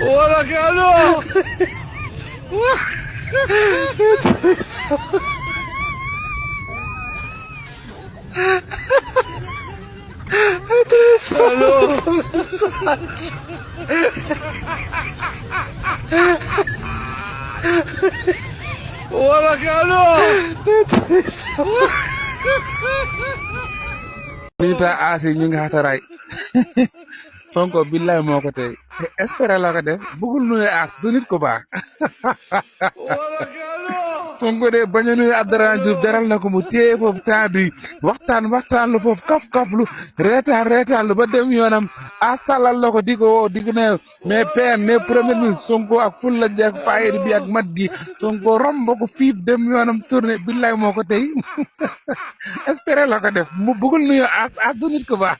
Ora cano! Ora cano! Minta asi ñu ngi xataray Sonko billahi moko tay espérer la ko def bugul nuyu as du nit ko baax Sonko de baña nuyu Abdourahmane Diouf jaral na ko mu téye foofu temps bi waxtaan lu foofu kaf lu reetaan lu ba dem yoonam as talal la ko di ko ne mais PM mais premier ministre Sonko ak ful la jeeg fayir bi ak mat gi Sonko romb ko fiif dem yoonam tourné billahi moko tay espérer la ko def mu bugul nuyu as du nit ko baax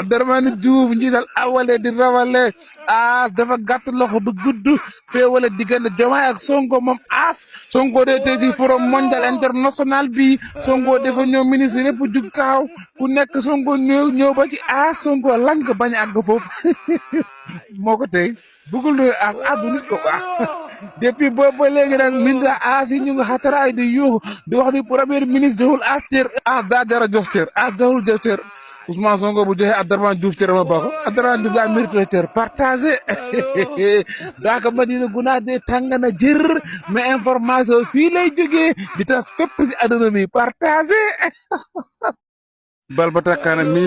Abdourahmane Diouf njiital awale di rawale as dafa gàtt loxo du gudd féewale diggante Diomaye ak Sonko moom as Sonko de tey ci forum mondial international bi Sonko dafa ñëw ministre yëpp jug taxaw ku nekk Sonko ñëw ba ci as Sonko lank bañ àgg foofu moo ko tey bugul nuyu as du nit ko baax depuis boobu ba léegi nag minda as yi ñu ngi xataraay di yuuxu di wax ni premier ministre joxul as cër as daa jara jox cër as joxul jox cër Ousmane Sonko bu joxe Abdourahmane Diouf cër ma bako Abdourahmane Diouf daa mérite cër partagé daaka Madina Gunaas de tàng na jër mais information fii lay jógee di tas fépp si àdduna mi partagé bal ba takkaana mi